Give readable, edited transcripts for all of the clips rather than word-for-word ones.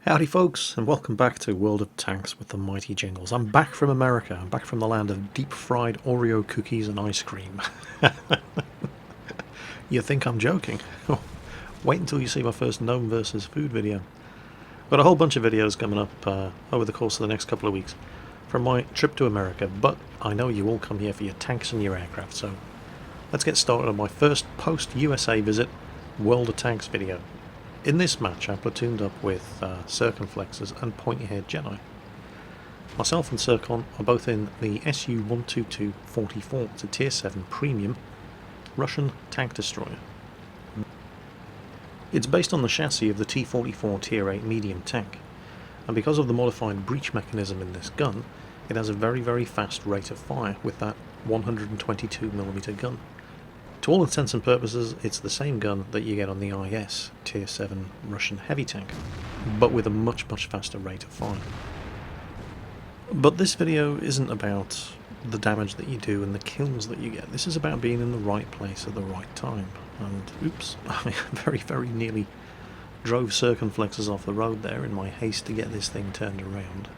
Howdy folks, and welcome back to World of Tanks with the mighty Jingles. I'm back from America. I'm back from the land of deep-fried Oreo cookies and ice cream. You think I'm joking? Wait until you see my first Gnome versus Food video. Got a whole bunch of videos coming up over the course of the next couple of weeks from my trip to America, but I know you all come here for your tanks and your aircraft, so let's get started on my first post-USA visit World of Tanks video. In this match I platooned up with Circumflexes and pointy-haired Jedi. Myself and Circon are both in the Su-122-44. It's a Tier 7 premium Russian tank destroyer. It's based on the chassis of the T-44 Tier 8 medium tank, and because of the modified breech mechanism in this gun, it has a very fast rate of fire with that 122mm gun. To all intents and purposes, it's the same gun that you get on the IS Tier 7 Russian heavy tank, but with a much faster rate of fire. But this video isn't about the damage that you do and the kills that you get. This is about being in the right place at the right time. And oops, I very nearly drove Circumflexes off the road there in my haste to get this thing turned around.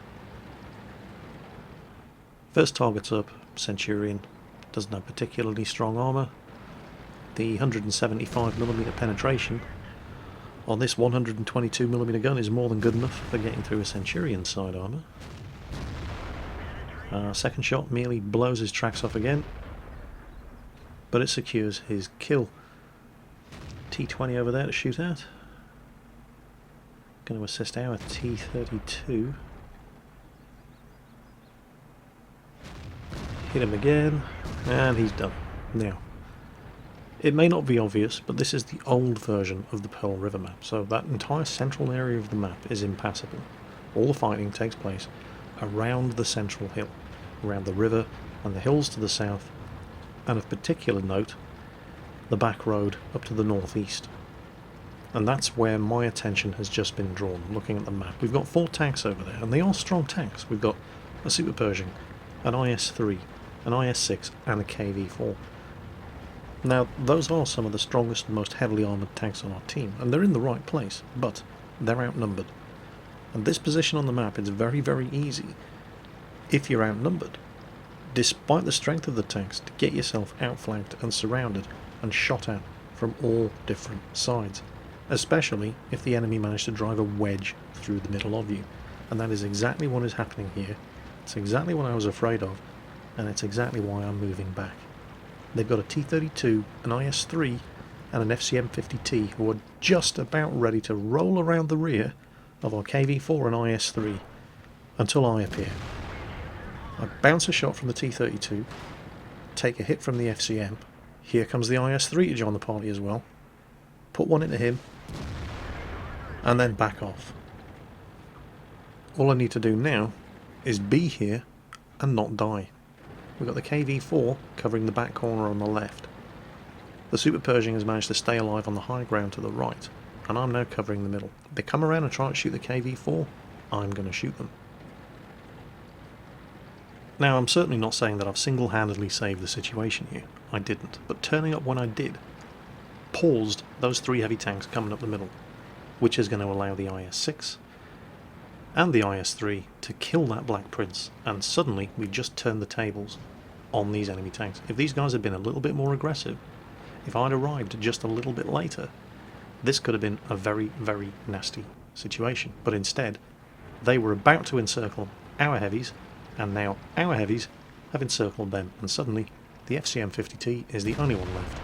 First target's up, Centurion. Doesn't have particularly strong armour. The 175mm penetration on this 122mm gun is more than good enough for getting through a Centurion's side armour. Second shot merely blows his tracks off again, but it secures his kill. T-20 over there to shoot at. Going to assist our T-32. Hit him again, and he's done. Now, it may not be obvious, but this is the old version of the Pearl River map, so that entire central area of the map is impassable. All the fighting takes place around the central hill, around the river and the hills to the south, and of particular note, the back road up to the northeast. And that's where my attention has just been drawn, looking at the map. We've got 4 tanks over there, and they are strong tanks. We've got a Super Pershing, an IS-3, an IS-6, and a KV-4. Now, those are some of the strongest and most heavily armoured tanks on our team, and they're in the right place, but they're outnumbered. And this position on the map is very easy, if you're outnumbered, despite the strength of the tanks, to get yourself outflanked and surrounded and shot at from all different sides, especially if the enemy managed to drive a wedge through the middle of you. And that is exactly what is happening here. It's exactly what I was afraid of, and it's exactly why I'm moving back. They've got a T-32, an IS-3 and an FCM-50T who are just about ready to roll around the rear of our KV-4 and IS-3 until I appear. I bounce a shot from the T-32, take a hit from the FCM, here comes the IS-3 to join the party as well, put one into him, and then back off. All I need to do now is be here and not die. We've got the KV-4 covering the back corner on the left. The Super Pershing has managed to stay alive on the high ground to the right, and I'm now covering the middle. If they come around and try to shoot the KV-4, I'm going to shoot them. Now, I'm certainly not saying that I've single-handedly saved the situation here. I didn't, but turning up when I did paused those 3 heavy tanks coming up the middle, which is going to allow the IS-6 and the IS-3 to kill that Black Prince, and suddenly we just turned the tables on these enemy tanks. If these guys had been a little bit more aggressive, if I'd arrived just a little bit later, this could have been a very nasty situation. But instead, they were about to encircle our heavies, and now our heavies have encircled them, and suddenly the FCM-50T is the only one left.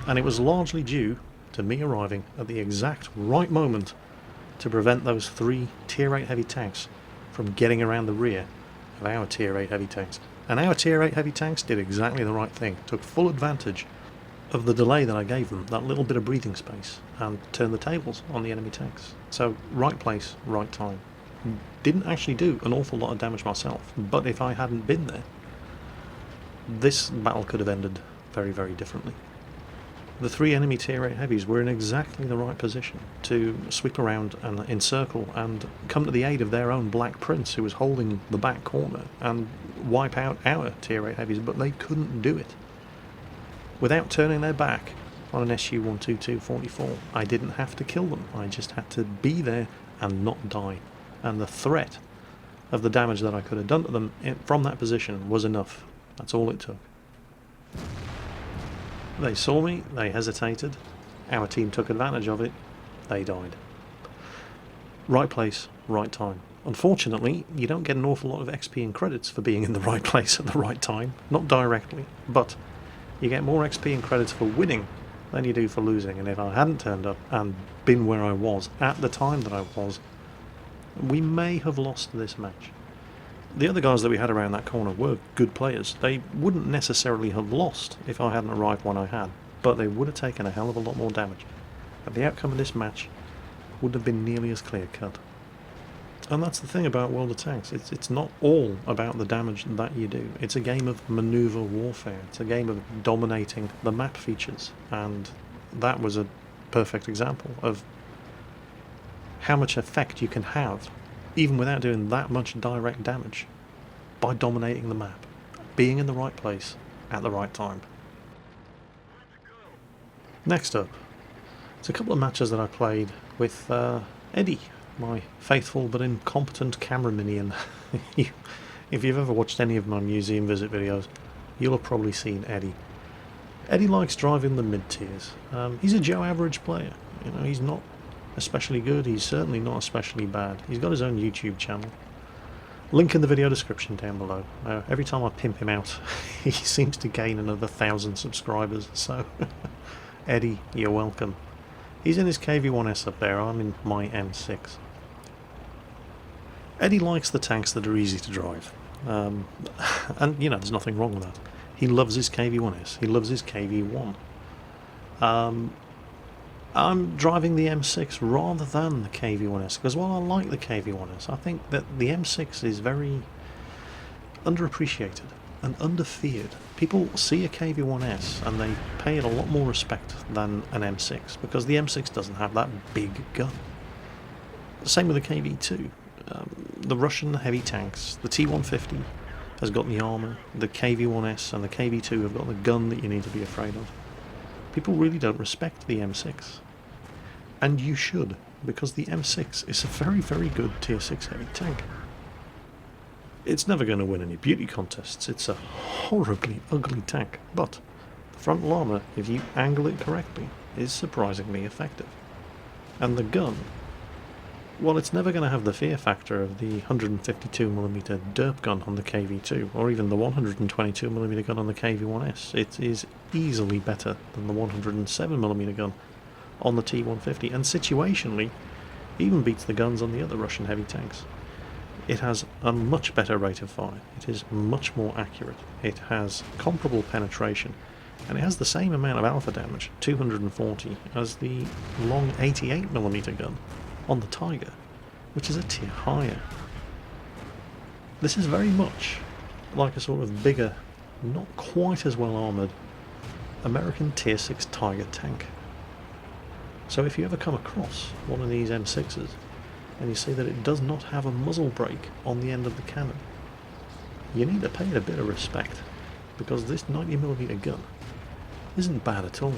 And it was largely due to me arriving at the exact right moment to prevent those 3 Tier 8 heavy tanks from getting around the rear of our Tier 8 heavy tanks. And our Tier 8 heavy tanks did exactly the right thing, took full advantage of the delay that I gave them, that little bit of breathing space, and turned the tables on the enemy tanks. So, right place, right time. Didn't actually do an awful lot of damage myself, but if I hadn't been there, this battle could have ended very differently. The 3 enemy Tier 8 heavies were in exactly the right position to sweep around and encircle and come to the aid of their own Black Prince, who was holding the back corner, and wipe out our Tier 8 heavies, but they couldn't do it. Without turning their back on an SU-122-44. I didn't have to kill them, I just had to be there and not die. And the threat of the damage that I could have done to them from that position was enough. That's all it took. They saw me, they hesitated, our team took advantage of it, they died. Right place, right time. Unfortunately, you don't get an awful lot of XP and credits for being in the right place at the right time, not directly, but you get more XP and credits for winning than you do for losing, and if I hadn't turned up and been where I was at the time that I was, we may have lost this match. The other guys that we had around that corner were good players. They wouldn't necessarily have lost if I hadn't arrived when I had, but they would have taken a hell of a lot more damage. But the outcome of this match wouldn't have been nearly as clear-cut. And that's the thing about World of Tanks. It's not all about the damage that you do. It's a game of maneuver warfare. It's a game of dominating the map features. And that was a perfect example of how much effect you can have, even without doing that much direct damage, by dominating the map. Being in the right place at the right time. Next up, it's a couple of matches that I played with Eddie, my faithful but incompetent camera minion. If you've ever watched any of my museum visit videos, you'll have probably seen Eddie. Eddie likes driving the mid-tiers. He's a Joe average player. You know, he's not especially good, he's certainly not especially bad. He's got his own YouTube channel. Link in the video description down below. Every time I pimp him out, he seems to gain another 1,000 subscribers, so Eddie, you're welcome. He's in his KV-1S up there, I'm in my M6. Eddie likes the tanks that are easy to drive. And, you know, there's nothing wrong with that. He loves his KV-1S, he loves his KV-1. I'm driving the M6 rather than the KV-1S, because while I like the KV-1S, I think that the M6 is very underappreciated and underfeared. People see a KV-1S and they pay it a lot more respect than an M6, because the M6 doesn't have that big gun. Same with the KV-2. The Russian heavy tanks, the T-150 has got the armour, the KV-1S and the KV-2 have got the gun that you need to be afraid of. People really don't respect the M6. And you should, because the M6 is a very, very good Tier 6 heavy tank. It's never going to win any beauty contests, it's a horribly ugly tank, but the frontal armour, if you angle it correctly, is surprisingly effective. And the gun, well, it's never going to have the fear factor of the 152mm derp gun on the KV-2, or even the 122mm gun on the KV-1S. It is easily better than the 107mm gun on the T-150, and situationally even beats the guns on the other Russian heavy tanks. It has a much better rate of fire, it is much more accurate, it has comparable penetration, and it has the same amount of alpha damage, 240, as the long 88mm gun on the Tiger, which is a tier higher. This is very much like a sort of bigger, not quite as well armoured American Tier 6 Tiger tank. So if you ever come across one of these M6s and you see that it does not have a muzzle brake on the end of the cannon, you need to pay it a bit of respect, because this 90mm gun isn't bad at all.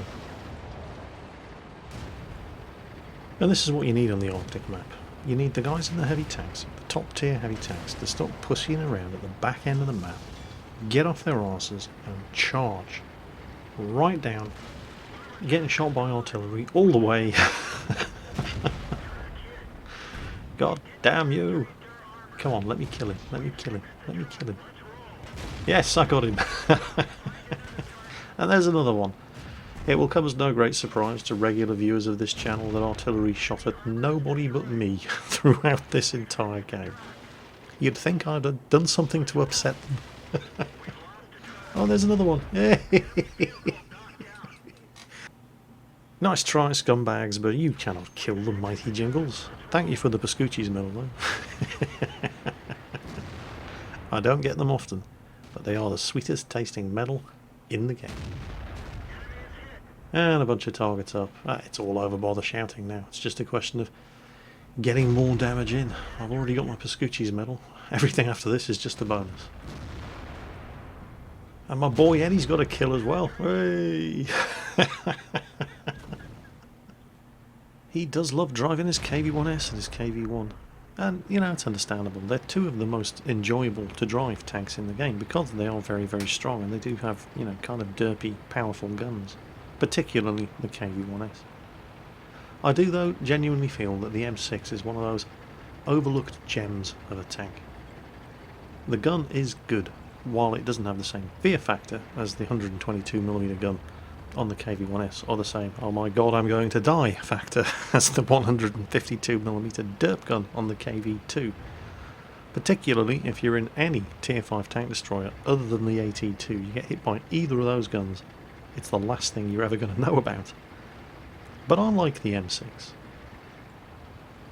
And this is what you need on the Arctic map. You need the guys in the heavy tanks, the top tier heavy tanks, to stop pussying around at the back end of the map, get off their arses and charge right down, getting shot by artillery all the way. God damn you! Come on, let me kill him, let me kill him, let me kill him. Yes, I got him! And there's another one. It will come as no great surprise to regular viewers of this channel that artillery shot at nobody but me throughout this entire game. You'd think I'd have done something to upset them. Oh, there's another one. Nice try, scumbags, but you cannot kill the mighty Jingles. Thank you for the Pascucci's medal, though. I don't get them often, but they are the sweetest tasting medal in the game. And a bunch of targets up. It's all over by the shouting now. It's just a question of getting more damage in. I've already got my Pascucci's medal. Everything after this is just a bonus. And my boy Eddie's got a kill as well. Hey! He does love driving his KV-1S and his KV-1. And, you know, it's understandable. They're two of the most enjoyable to drive tanks in the game because they are very, very strong and they do have, you know, kind of derpy, powerful guns. Particularly the KV-1S. I do, though, genuinely feel that the M6 is one of those overlooked gems of a tank. The gun is good, while it doesn't have the same fear factor as the 122mm gun on the KV-1S, or the same "oh my god I'm going to die" factor as the 152mm derp gun on the KV-2. Particularly if you're in any tier 5 tank destroyer other than the AT-2, you get hit by either of those guns, it's the last thing you're ever going to know about. But I like the M6.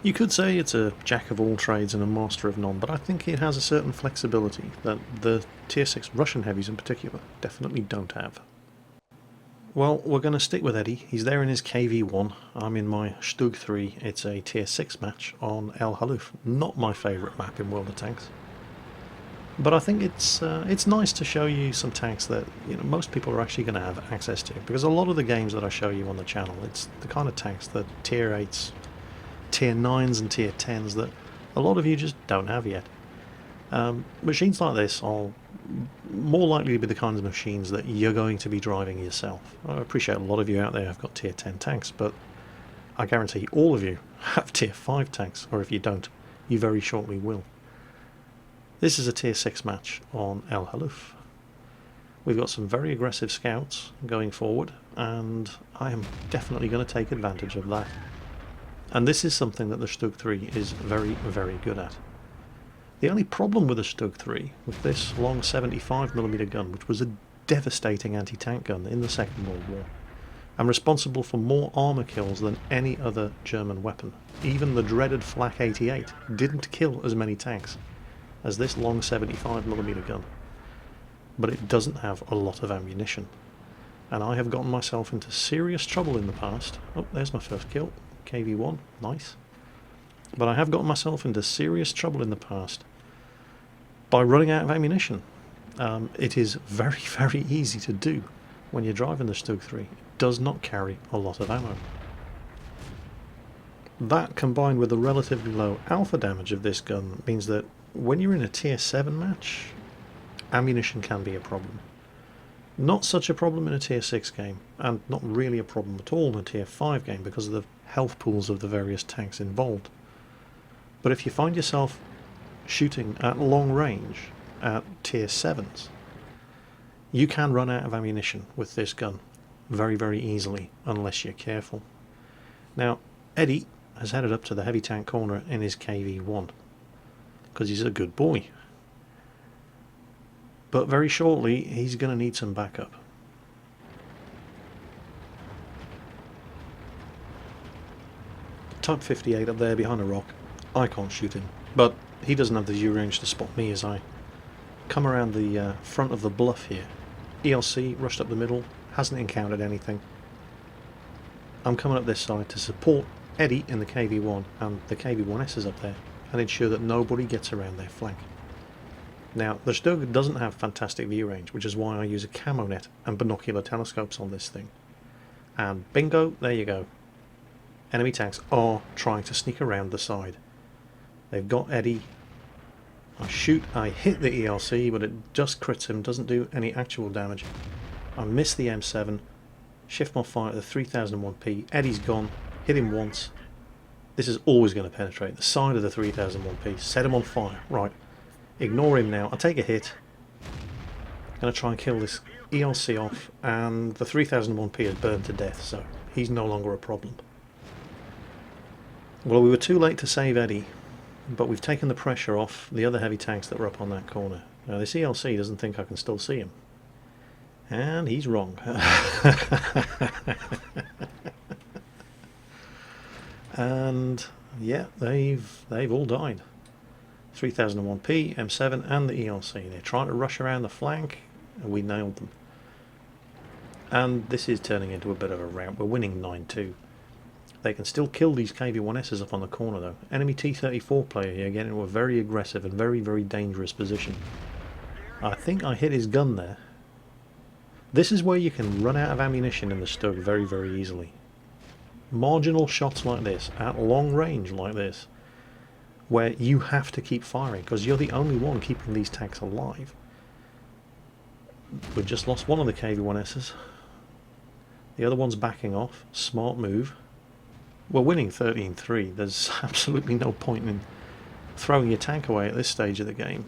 You could say it's a jack of all trades and a master of none, but I think it has a certain flexibility that the tier 6 Russian heavies in particular definitely don't have. Well, we're going to stick with Eddie. He's there in his KV-1. I'm in my Stug 3. It's a tier 6 match on El Hallouf. Not my favourite map in World of Tanks. But I think it's nice to show you some tanks that, you know, most people are actually going to have access to. Because a lot of the games that I show you on the channel, it's the kind of tanks that tier 8s, tier 9s and tier 10s that a lot of you just don't have yet. Machines like this are more likely to be the kinds of machines that you're going to be driving yourself. I appreciate a lot of you out there have got tier 10 tanks, but I guarantee all of you have tier 5 tanks, or if you don't, you very shortly will. This is a tier 6 match on El Hallouf. We've got some very aggressive scouts going forward, and I am definitely going to take advantage of that. And this is something that the Stug 3 is very, very good at. The only problem with the Stug 3, with this long 75mm gun, which was a devastating anti-tank gun in the Second World War, and responsible for more armour kills than any other German weapon, even the dreaded Flak 88 didn't kill as many tanks as this long 75mm gun. But it doesn't have a lot of ammunition. And I have gotten myself into serious trouble in the past. Oh, there's my first kill. KV-1, nice. But I have gotten myself into serious trouble in the past by running out of ammunition. It is very, very easy to do when you're driving the Stug 3. It does not carry a lot of ammo. That, combined with the relatively low alpha damage of this gun, means that when you're in a tier 7 match, ammunition can be a problem. Not such a problem in a tier 6 game, and not really a problem at all in a tier 5 game because of the health pools of the various tanks involved. But if you find yourself shooting at long range at tier 7s, you can run out of ammunition with this gun very, very easily unless you're careful. Now, Eddie has headed up to the heavy tank corner in his KV-1 because he's a good boy. But very shortly he's going to need some backup. Type 58 up there behind a rock. I can't shoot him, but he doesn't have the view range to spot me as I come around the front of the bluff here. ELC rushed up the middle, hasn't encountered anything. I'm coming up this side to support Eddie in the KV-1 and the KV-1S is up there and ensure that nobody gets around their flank. Now, the Stug doesn't have fantastic view range, which is why I use a camo net and binocular telescopes on this thing. And bingo, there you go. Enemy tanks are trying to sneak around the side. They've got Eddie. I shoot, I hit the ELC, but it just crits him, doesn't do any actual damage. I miss the M7, shift my fire to the 3001p, Eddie's gone, hit him once. This is always going to penetrate the side of the 3001p, set him on fire. Right, ignore him now, I take a hit. I'm going to try and kill this ELC off, and the 3001p is burned to death, so he's no longer a problem. Well, we were too late to save Eddie, but we've taken the pressure off the other heavy tanks that were up on that corner. Now this ELC doesn't think I can still see him. And he's wrong. And yeah, they've all died. 3001p, M7 and the ELC. They're trying to rush around the flank and we nailed them. And this is turning into a bit of a rout. We're winning 9-2. They can still kill these KV-1Ss up on the corner though. Enemy T-34 player here getting into a very aggressive and very, very dangerous position. I think I hit his gun there. This is where you can run out of ammunition in the Stug very, very easily. Marginal shots like this, at long range like this, where you have to keep firing because you're the only one keeping these tanks alive. We've just lost one of the KV-1Ss. The other one's backing off. Smart move. We're winning 13-3. There's absolutely no point in throwing your tank away at this stage of the game.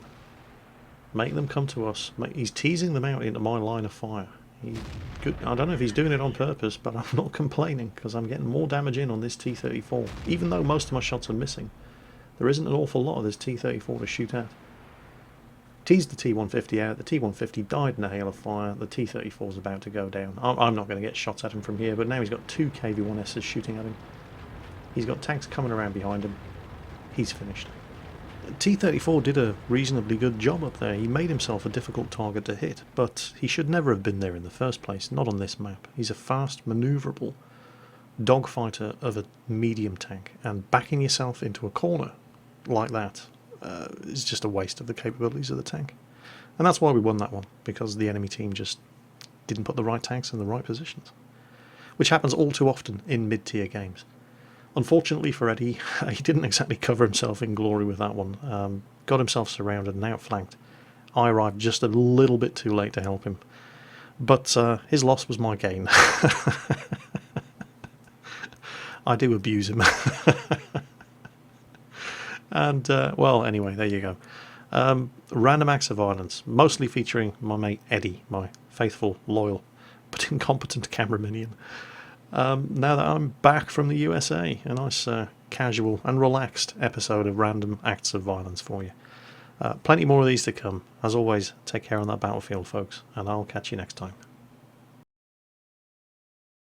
Make them come to us. He's teasing them out into my line of fire. I don't know if he's doing it on purpose, but I'm not complaining because I'm getting more damage in on this T-34. Even though most of my shots are missing, there isn't an awful lot of this T-34 to shoot at. Teased the T-150 out. The T-150 died in a hail of fire. The T-34 is about to go down. I'm not going to get shots at him from here, but now he's got two KV-1Ss shooting at him. He's got tanks coming around behind him. He's finished. T-34 did a reasonably good job up there. He made himself a difficult target to hit, but he should never have been there in the first place, not on this map. He's a fast, manoeuvrable dogfighter of a medium tank, and backing yourself into a corner like that is just a waste of the capabilities of the tank. And that's why we won that one, because the enemy team just didn't put the right tanks in the right positions, which happens all too often in mid-tier games. Unfortunately for Eddie, he didn't exactly cover himself in glory with that one. Got himself surrounded and outflanked. I arrived just a little bit too late to help him. But his loss was my gain. I do abuse him. And, well, anyway, there you go. Random acts of violence, mostly featuring my mate Eddie, my faithful, loyal, but incompetent camera minion. Now that I'm back from the USA, a nice casual and relaxed episode of Random Acts of Violence for you. Plenty more of these to come. As always, take care on that battlefield, folks, and I'll catch you next time.